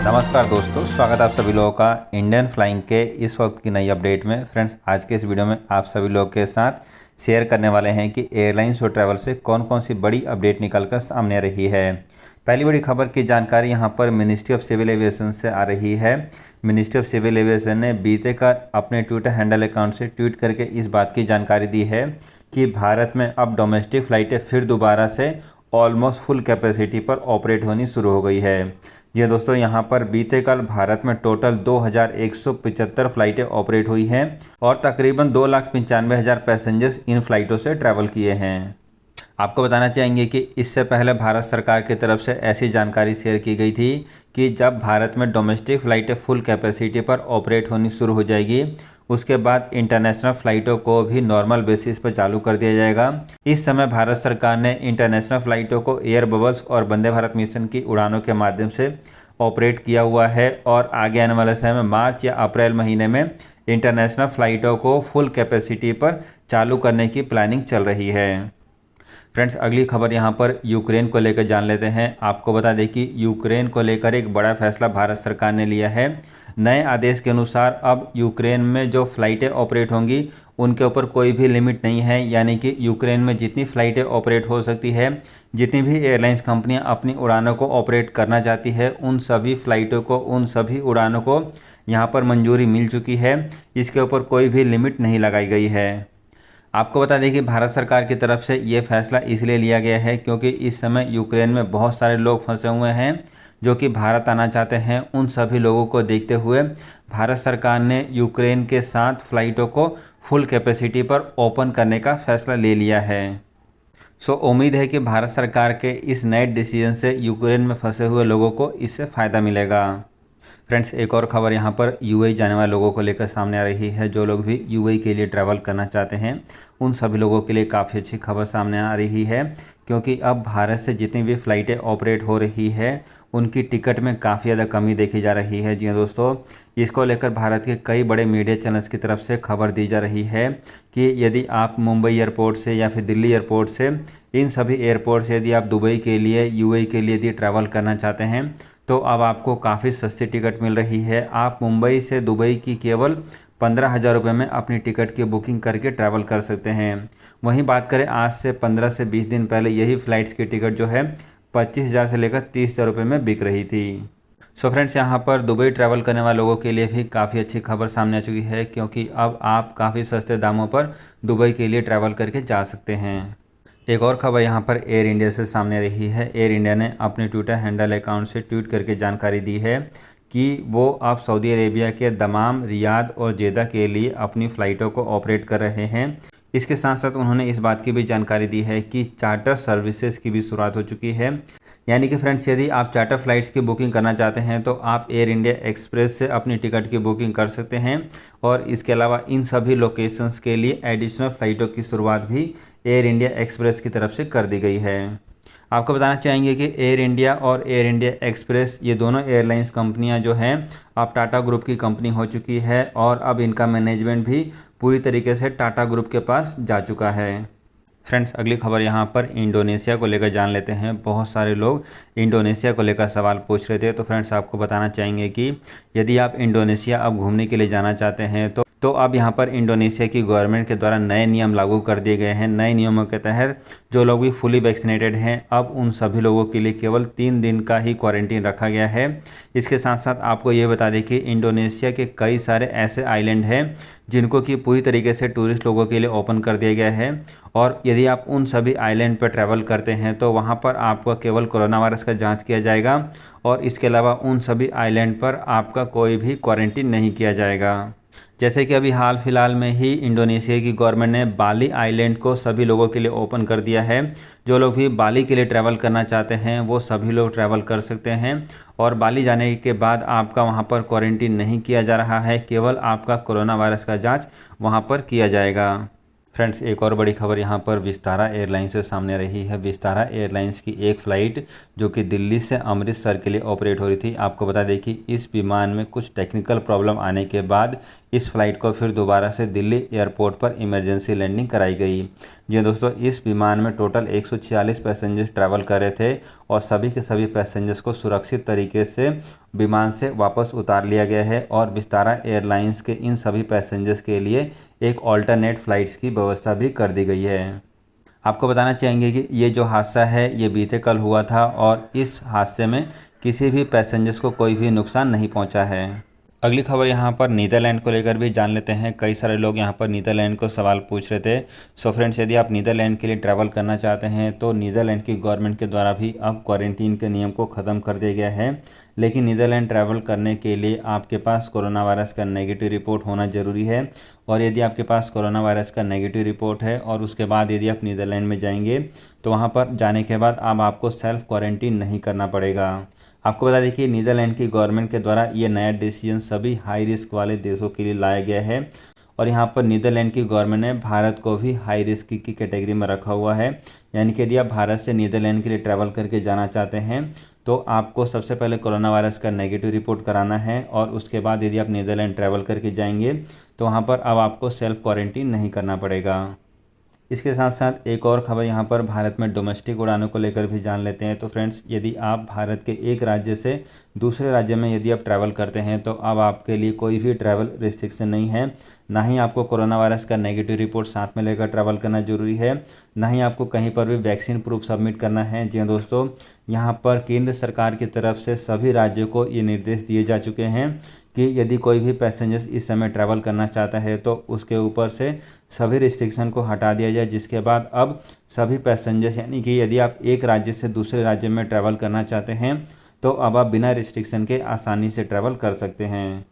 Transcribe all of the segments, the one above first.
नमस्कार दोस्तों, स्वागत है आप सभी लोगों का इंडियन फ्लाइंग के इस वक्त की नई अपडेट में। फ्रेंड्स, आज के इस वीडियो में आप सभी लोगों के साथ शेयर करने वाले हैं कि एयरलाइंस और ट्रैवल से कौन कौन सी बड़ी अपडेट निकलकर सामने आ रही है। पहली बड़ी खबर की जानकारी यहां पर मिनिस्ट्री ऑफ सिविल एविएशन से आ रही है। मिनिस्ट्री ऑफ सिविल एविएशन ने बीते का अपने ट्विटर हैंडल अकाउंट से ट्वीट करके इस बात की जानकारी दी है कि भारत में अब डोमेस्टिक फ़्लाइटें फिर दोबारा से ऑलमोस्ट फुल कैपेसिटी पर ऑपरेट होनी शुरू हो गई है। जी दोस्तों, यहाँ पर बीते कल भारत में टोटल 2175 फ़्लाइटें ऑपरेट हुई हैं और तकरीबन 2,95,000 पैसेंजर्स इन फ़्लाइटों से ट्रैवल किए हैं। आपको बताना चाहेंगे कि इससे पहले भारत सरकार की तरफ से ऐसी जानकारी शेयर की गई थी कि जब भारत में डोमेस्टिक फ़्लाइटें फुल कैपेसिटी पर ऑपरेट होनी शुरू हो जाएगी, उसके बाद इंटरनेशनल फ़्लाइटों को भी नॉर्मल बेसिस पर चालू कर दिया जाएगा। इस समय भारत सरकार ने इंटरनेशनल फ़्लाइटों को एयर बबल्स और वंदे भारत मिशन की उड़ानों के माध्यम से ऑपरेट किया हुआ है और आगे आने वाले समय में मार्च या अप्रैल महीने में इंटरनेशनल फ़्लाइटों को फुल कैपेसिटी पर चालू करने की प्लानिंग चल रही है। फ्रेंड्स, अगली खबर यहाँ पर यूक्रेन को लेकर जान लेते हैं। आपको बता दें कि यूक्रेन को लेकर एक बड़ा फैसला भारत सरकार ने लिया है। नए आदेश के अनुसार अब यूक्रेन में जो फ़्लाइटें ऑपरेट होंगी उनके ऊपर कोई भी लिमिट नहीं है, यानी कि यूक्रेन में जितनी फ़्लाइटें ऑपरेट हो सकती है, जितनी भी एयरलाइंस कंपनियां अपनी उड़ानों को ऑपरेट करना चाहती है, उन सभी फ़्लाइटों को, उन सभी उड़ानों को यहाँ पर मंजूरी मिल चुकी है। इसके ऊपर कोई भी लिमिट नहीं लगाई गई है। आपको बता दें कि भारत सरकार की तरफ से ये फैसला इसलिए लिया गया है क्योंकि इस समय यूक्रेन में बहुत सारे लोग फंसे हुए हैं जो कि भारत आना चाहते हैं। उन सभी लोगों को देखते हुए भारत सरकार ने यूक्रेन के साथ फ़्लाइटों को फुल कैपेसिटी पर ओपन करने का फैसला ले लिया है। उम्मीद है कि भारत सरकार के इस नए डिसीजन से यूक्रेन में फंसे हुए लोगों को इससे फ़ायदा मिलेगा। फ्रेंड्स, एक और खबर यहाँ पर यूएई जाने वाले लोगों को लेकर सामने आ रही है। जो लोग भी यूएई के लिए ट्रैवल करना चाहते हैं उन सभी लोगों के लिए काफ़ी अच्छी खबर सामने आ रही है क्योंकि अब भारत से जितनी भी फ़्लाइटें ऑपरेट हो रही है उनकी टिकट में काफ़ी ज़्यादा कमी देखी जा रही है। जी दोस्तों, इसको लेकर भारत के कई बड़े मीडिया चैनल्स की तरफ से खबर दी जा रही है कि यदि आप मुंबई एयरपोर्ट से या फिर दिल्ली एयरपोर्ट से, इन सभी एयरपोर्ट से यदि आप दुबई के लिए, यूएई के लिए यदि ट्रैवल करना चाहते हैं तो अब आपको काफ़ी सस्ती टिकट मिल रही है। आप मुंबई से दुबई की केवल 15,000 रुपये में अपनी टिकट की बुकिंग करके ट्रैवल कर सकते हैं। वहीं बात करें आज से 15 से 20 दिन पहले यही फ़्लाइट्स की टिकट जो है 25,000 से लेकर 30,000 रुपये में बिक रही थी। फ्रेंड्स, यहाँ पर दुबई ट्रैवल करने वाले लोगों के लिए भी काफ़ी अच्छी खबर सामने आ चुकी है क्योंकि अब आप काफ़ी सस्ते दामों पर दुबई के लिए ट्रैवल करके जा सकते हैं। एक और खबर यहाँ पर एयर इंडिया से सामने रही है। एयर इंडिया ने अपने ट्विटर हैंडल अकाउंट से ट्वीट करके जानकारी दी है कि वो अब सऊदी अरेबिया के दमाम, रियाद और जेदा के लिए अपनी फ़्लाइटों को ऑपरेट कर रहे हैं। इसके साथ साथ उन्होंने इस बात की भी जानकारी दी है कि चार्टर सर्विसेज की भी शुरुआत हो चुकी है। यानी कि फ्रेंड्स, यदि आप चार्टर फ़्लाइट्स की बुकिंग करना चाहते हैं तो आप एयर इंडिया एक्सप्रेस से अपनी टिकट की बुकिंग कर सकते हैं और इसके अलावा इन सभी लोकेशंस के लिए एडिशनल फ़्लाइटों की शुरुआत भी एयर इंडिया एक्सप्रेस की तरफ से कर दी गई है। आपको बताना चाहेंगे कि एयर इंडिया और एयर इंडिया एक्सप्रेस, ये दोनों एयरलाइंस कंपनियां जो हैं अब टाटा ग्रुप की कंपनी हो चुकी है और अब इनका मैनेजमेंट भी पूरी तरीके से टाटा ग्रुप के पास जा चुका है। फ्रेंड्स, अगली खबर यहाँ पर इंडोनेशिया को लेकर जान लेते हैं। बहुत सारे लोग इंडोनेशिया को लेकर सवाल पूछ रहे थे, तो फ्रेंड्स आपको बताना चाहेंगे कि यदि आप इंडोनेशिया अब घूमने के लिए जाना चाहते हैं तो अब यहाँ पर इंडोनेशिया की गवर्नमेंट के द्वारा नए नियम लागू कर दिए गए हैं। नए नियमों के तहत जो लोग भी फुली वैक्सीनेटेड हैं, अब उन सभी लोगों के लिए केवल 3 दिन का ही क्वारंटीन रखा गया है। इसके साथ साथ आपको ये बता दें कि इंडोनेशिया के कई सारे ऐसे आइलैंड हैं जिनको कि पूरी तरीके से टूरिस्ट लोगों के लिए ओपन कर दिया गया है और यदि आप उन सभी आइलैंड पर ट्रैवल करते हैं तो वहाँ पर आपका केवल कोरोना वायरस का जाँच किया जाएगा और इसके अलावा उन सभी आइलैंड पर आपका कोई भी क्वारंटीन नहीं किया जाएगा। जैसे कि अभी हाल फिलहाल में ही इंडोनेशिया की गवर्नमेंट ने बाली आइलैंड को सभी लोगों के लिए ओपन कर दिया है। जो लोग भी बाली के लिए ट्रैवल करना चाहते हैं वो सभी लोग ट्रैवल कर सकते हैं और बाली जाने के बाद आपका वहां पर क्वारंटीन नहीं किया जा रहा है, केवल आपका कोरोना वायरस का जांच वहां पर किया जाएगा। फ्रेंड्स, एक और बड़ी खबर यहाँ पर विस्तारा एयरलाइंस से सामने रही है। विस्तारा एयरलाइंस की एक फ़्लाइट जो कि दिल्ली से अमृतसर के लिए ऑपरेट हो रही थी। आपको बता दें कि इस विमान में कुछ टेक्निकल प्रॉब्लम आने के बाद इस फ्लाइट को फिर दोबारा से दिल्ली एयरपोर्ट पर इमरजेंसी लैंडिंग कराई गई। जी दोस्तों, इस विमान में टोटल 146 पैसेंजर्स ट्रैवल कर रहे थे और सभी के सभी पैसेंजर्स को सुरक्षित तरीके से विमान से वापस उतार लिया गया है और विस्तारा एयरलाइंस के इन सभी पैसेंजर्स के लिए एक ऑल्टरनेट फ़्लाइट्स की व्यवस्था भी कर दी गई है। आपको बताना चाहेंगे कि ये जो हादसा है ये बीते कल हुआ था और इस हादसे में किसी भी पैसेंजर्स को कोई भी नुकसान नहीं पहुंचा है। अगली खबर यहाँ पर नीदरलैंड को लेकर भी जान लेते हैं। कई सारे लोग यहाँ पर नीदरलैंड को सवाल पूछ रहे थे। सो फ्रेंड्स, यदि आप नीदरलैंड के लिए ट्रैवल करना चाहते हैं तो नीदरलैंड की गवर्नमेंट के द्वारा भी अब क्वारंटीन के नियम को ख़त्म कर दिया गया है। लेकिन नीदरलैंड ट्रैवल करने के लिए आपके पास कोरोना वायरस का नेगेटिव रिपोर्ट होना ज़रूरी है। और यदि आपके पास कोरोना वायरस का नेगेटिव रिपोर्ट है और उसके बाद यदि आप नीदरलैंड में जाएंगे तो वहाँ पर जाने के बाद अब आपको सेल्फ क्वारंटीन नहीं करना पड़ेगा। आपको बता दें कि नीदरलैंड की गवर्नमेंट के द्वारा ये नया डिसीजन सभी हाई रिस्क वाले देशों के लिए लाया गया है और यहाँ पर नीदरलैंड की गवर्नमेंट ने भारत को भी हाई रिस्क की कैटेगरी में रखा हुआ है। यानी कि यदि आप भारत से नीदरलैंड के लिए ट्रैवल करके जाना चाहते हैं तो आपको सबसे पहले कोरोना वायरस का नेगेटिव रिपोर्ट कराना है और उसके बाद यदि आप नीदरलैंड ट्रैवल करके जाएंगे तो वहाँ पर अब आपको सेल्फ क्वारंटीन नहीं करना पड़ेगा। इसके साथ साथ एक और खबर यहाँ पर भारत में डोमेस्टिक उड़ानों को लेकर भी जान लेते हैं। तो फ्रेंड्स, यदि आप भारत के एक राज्य से दूसरे राज्य में यदि आप ट्रैवल करते हैं तो अब आपके लिए कोई भी ट्रैवल रिस्ट्रिक्शन नहीं है। ना ही आपको कोरोना वायरस का नेगेटिव रिपोर्ट साथ में लेकर ट्रैवल करना जरूरी है, ना ही आपको कहीं पर भी वैक्सीन प्रूफ सबमिट करना है। जी हाँ दोस्तों, यहाँ पर केंद्र सरकार की तरफ से सभी राज्यों को ये निर्देश दिए जा चुके हैं कि यदि कोई भी पैसेंजर्स इस समय ट्रैवल करना चाहता है तो उसके ऊपर से सभी रिस्ट्रिक्शन को हटा दिया जाए, जिसके बाद अब सभी पैसेंजर्स, यानी कि यदि आप एक राज्य से दूसरे राज्य में ट्रैवल करना चाहते हैं तो अब आप बिना रिस्ट्रिक्शन के आसानी से ट्रैवल कर सकते हैं।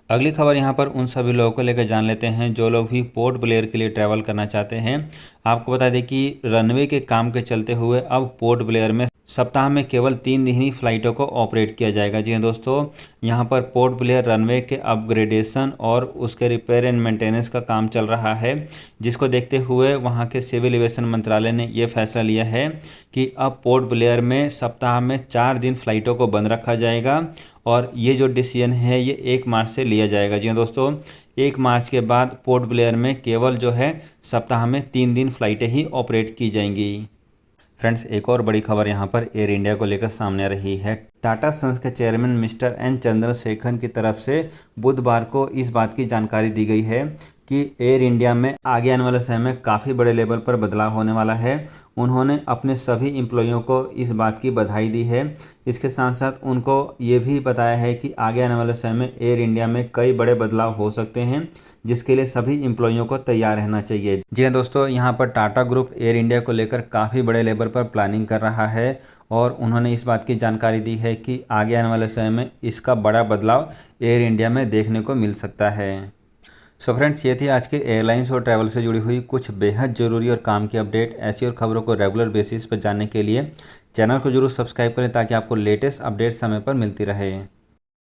अगली खबर यहाँ पर उन सभी लोगों को लेकर जान लेते हैं जो लोग भी पोर्ट ब्लेयर के लिए ट्रैवल करना चाहते हैं। आपको बता दें कि रनवे के काम के चलते हुए अब पोर्ट ब्लेयर में सप्ताह में केवल 3 दिन ही फ्लाइटों को ऑपरेट किया जाएगा। जी हाँ दोस्तों, यहाँ पर पोर्ट ब्लेयर रनवे के अपग्रेडेशन और उसके रिपेयर एंड मेंटेनेंस का काम चल रहा है, जिसको देखते हुए वहाँ के सिविल एविएशन मंत्रालय ने ये फैसला लिया है कि अब पोर्ट ब्लेयर में सप्ताह में 4 दिन फ्लाइटों को बंद रखा जाएगा। और ये जो डिसीजन है ये 1 मार्च से लिया जाएगा। जी हाँ दोस्तों, 1 मार्च के बाद पोर्ट ब्लेयर में केवल जो है सप्ताह में 3 दिन फ्लाइटें ही ऑपरेट की जाएंगी। फ्रेंड्स, एक और बड़ी खबर यहाँ पर एयर इंडिया को लेकर सामने आ रही है। टाटा सन्स के चेयरमैन मिस्टर एन चंद्रशेखरन की तरफ से बुधवार को इस बात की जानकारी दी गई है कि एयर इंडिया में आगे आने वाले समय में काफ़ी बड़े लेवल पर बदलाव होने वाला है। उन्होंने अपने सभी एम्प्लॉइयों को इस बात की बधाई दी है। इसके साथ साथ उनको ये भी बताया है कि आगे आने वाले समय में एयर इंडिया में कई बड़े बदलाव हो सकते हैं, जिसके लिए सभी एम्प्लॉइयों को तैयार रहना चाहिए। जी हाँ दोस्तों, यहाँ पर टाटा ग्रुप एयर इंडिया को लेकर काफ़ी बड़े लेवल पर प्लानिंग कर रहा है और उन्होंने इस बात की जानकारी दी है कि आगे आने वाले समय में इसका बड़ा बदलाव एयर इंडिया में देखने को मिल सकता है। सो फ्रेंड्स, ये थी आज के एयरलाइंस और ट्रैवल से जुड़ी हुई कुछ बेहद ज़रूरी और काम की अपडेट। ऐसी और खबरों को रेगुलर बेसिस पर जानने के लिए चैनल को जरूर सब्सक्राइब करें ताकि आपको लेटेस्ट अपडेट समय पर मिलती रहे।